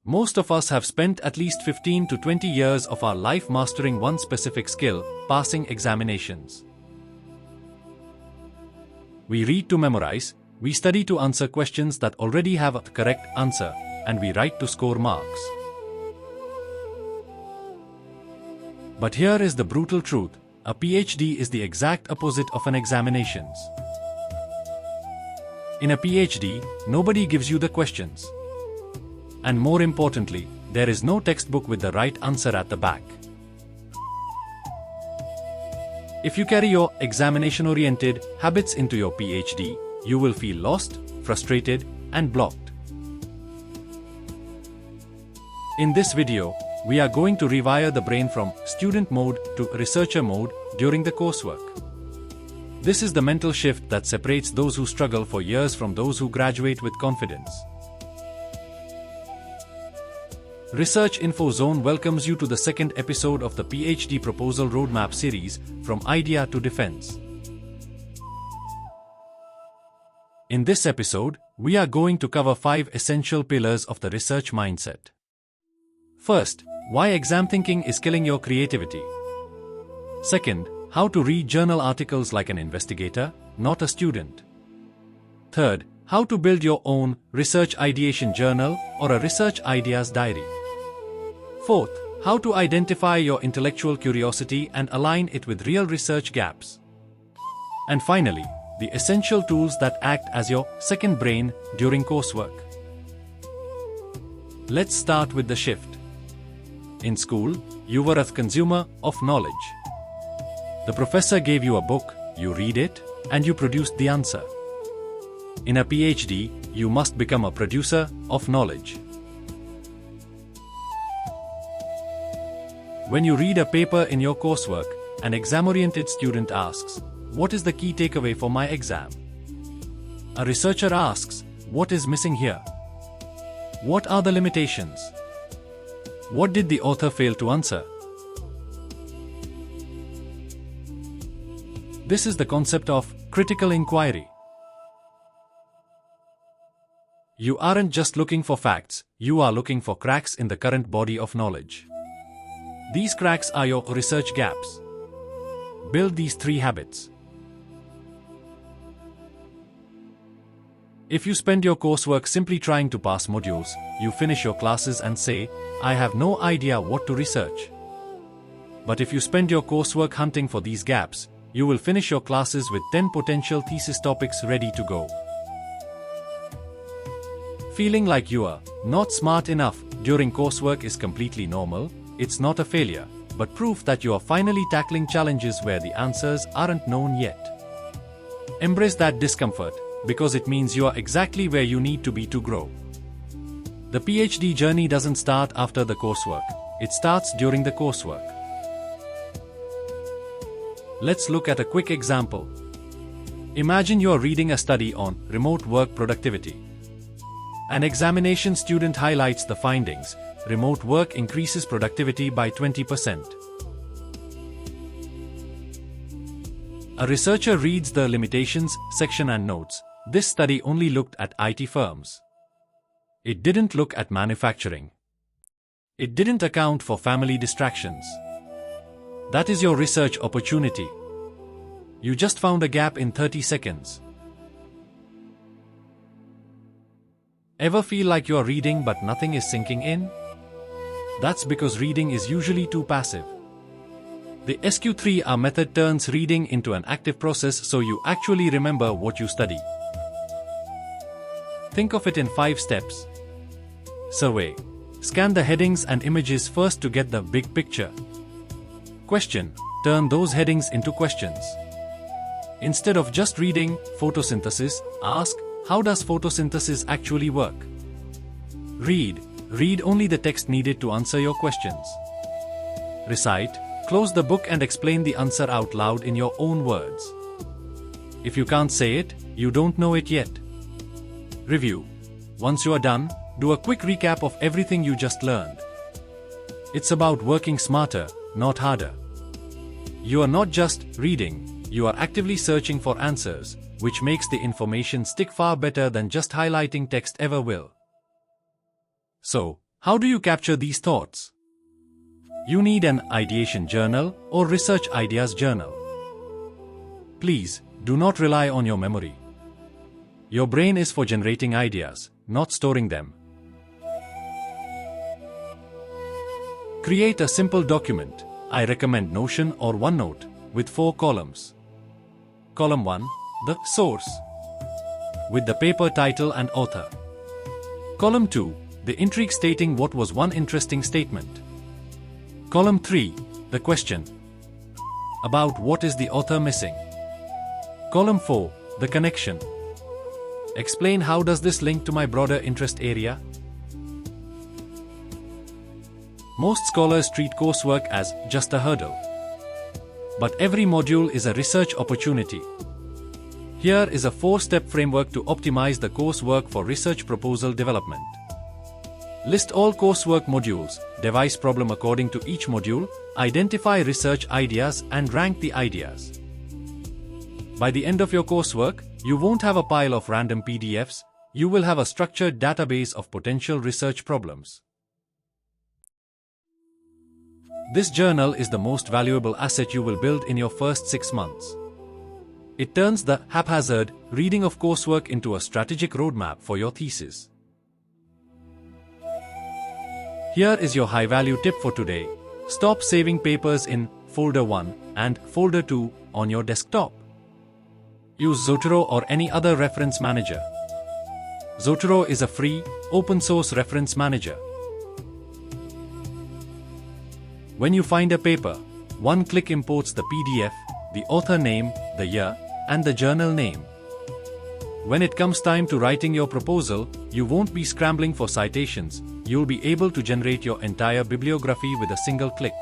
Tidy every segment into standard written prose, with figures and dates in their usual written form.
Most of us have spent at least 15 to 20 years of our life mastering one specific skill, passing examinations. We read to memorize, we study to answer questions that already have a correct answer, and we write to score marks. But here is the brutal truth: a PhD is the exact opposite of an examinations. In a PhD, nobody gives you the questions. And more importantly, there is no textbook with the right answer at the back. If you carry your examination-oriented habits into your PhD, you will feel lost, frustrated, and blocked. In this video, we are going to rewire the brain from student mode to researcher mode during the coursework. This is the mental shift that separates those who struggle for years from those who graduate with confidence. ResearchInfoZone welcomes you to the second episode of the PhD Proposal Roadmap series, From Idea to Defense. In this episode, we are going to cover 5 essential pillars of the research mindset. First, why exam thinking is killing your creativity. Second, how to read journal articles like an investigator, not a student. Third, how to build your own research ideation journal or a research ideas diary. Fourth, how to identify your intellectual curiosity and align it with real research gaps. And finally, the essential tools that act as your second brain during coursework. Let's start with the shift. In school, you were a consumer of knowledge. The professor gave you a book, you read it, and you produced the answer. In a PhD, you must become a producer of knowledge. When you read a paper in your coursework, an exam-oriented student asks, "What is the key takeaway for my exam?" A researcher asks, "What is missing here? What are the limitations? What did the author fail to answer?" This is the concept of critical inquiry. You aren't just looking for facts, you are looking for cracks in the current body of knowledge. These cracks are your research gaps. Build these 3 habits. If you spend your coursework simply trying to pass modules, you finish your classes and say, "I have no idea what to research." But if you spend your coursework hunting for these gaps, you will finish your classes with 10 potential thesis topics ready to go. Feeling like you are not smart enough during coursework is completely normal. It's not a failure, but proof that you are finally tackling challenges where the answers aren't known yet. Embrace that discomfort, because it means you are exactly where you need to be to grow. The PhD journey doesn't start after the coursework, it starts during the coursework. Let's look at a quick example. Imagine you are reading a study on remote work productivity. An examination student highlights the findings: remote work increases productivity by 20%. A researcher reads the limitations section and notes, "This study only looked at IT firms. It didn't look at manufacturing. It didn't account for family distractions." That is your research opportunity. You just found a gap in 30 seconds. Ever feel like you are reading but nothing is sinking in? That's because reading is usually too passive. The SQ3R method turns reading into an active process so you actually remember what you study. Think of it in 5 steps. Survey. Scan the headings and images first to get the big picture. Question. Turn those headings into questions. Instead of just reading photosynthesis, ask, how does photosynthesis actually work? Read. Read only the text needed to answer your questions. Recite. Close the book and explain the answer out loud in your own words. If you can't say it, you don't know it yet. Review. Once you are done, do a quick recap of everything you just learned. It's about working smarter, not harder. You are not just reading, you are actively searching for answers, which makes the information stick far better than just highlighting text ever will. So, How do you capture these thoughts? You need an ideation journal or research ideas journal. Please, do not rely on your memory. Your brain is for generating ideas, not storing them. Create a simple document. I recommend Notion or OneNote with 4 columns. Column 1, the source, with the paper title and author. Column 2, the intrigue stating what was one interesting statement. Column 3, the question, about what is the author missing. Column 4, the connection. Explain how does this link to my broader interest area? Most scholars treat coursework as just a hurdle. But every module is a research opportunity. Here is a 4-step framework to optimize the coursework for research proposal development. List all coursework modules, devise problem according to each module, identify research ideas and rank the ideas. By the end of your coursework, you won't have a pile of random PDFs, you will have a structured database of potential research problems. This journal is the most valuable asset you will build in your first 6 months. It turns the haphazard reading of coursework into a strategic roadmap for your thesis. Here is your high-value tip for today. Stop saving papers in Folder 1 and Folder 2 on your desktop. Use Zotero or any other reference manager. Zotero is a free, open-source reference manager. When you find a paper, one click imports the PDF, the author name, the year, and the journal name. When it comes time to writing your proposal, you won't be scrambling for citations, you'll be able to generate your entire bibliography with a single click.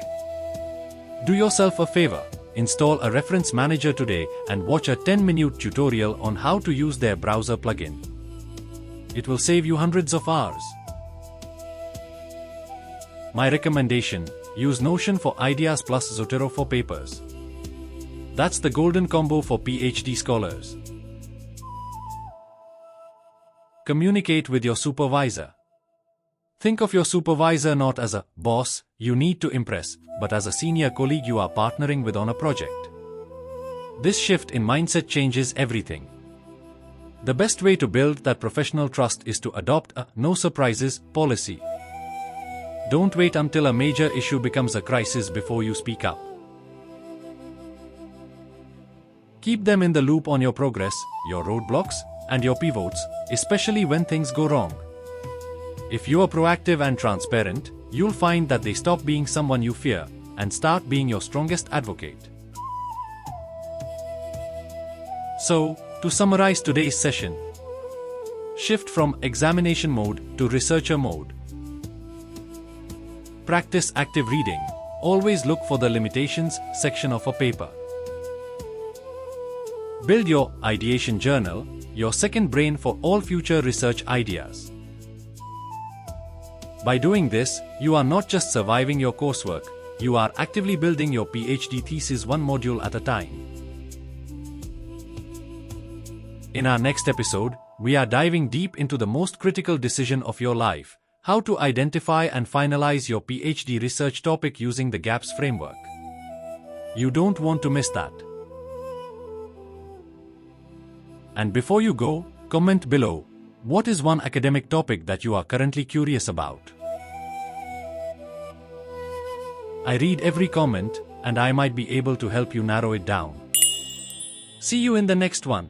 Do yourself a favor, install a reference manager today and watch a 10-minute tutorial on how to use their browser plugin. It will save you hundreds of hours. My recommendation: use Notion for ideas plus Zotero for papers. That's the golden combo for PhD scholars. Communicate with your supervisor. Think of your supervisor not as a boss you need to impress, but as a senior colleague you are partnering with on a project. This shift in mindset changes everything. The best way to build that professional trust is to adopt a no surprises policy. Don't wait until a major issue becomes a crisis before you speak up. Keep them in the loop on your progress, your roadblocks, and your pivots, especially when things go wrong. If you are proactive and transparent, you'll find that they stop being someone you fear and start being your strongest advocate. So, to summarize today's session, shift from examination mode to researcher mode. Practice active reading. Always look for the limitations section of a paper. Build your ideation journal, your second brain for all future research ideas. By doing this, you are not just surviving your coursework, you are actively building your PhD thesis one module at a time. In our next episode, we are diving deep into the most critical decision of your life: how to identify and finalize your PhD research topic using the GAPS framework. You don't want to miss that. And before you go, comment below, what is one academic topic that you are currently curious about? I read every comment, and I might be able to help you narrow it down. See you in the next one.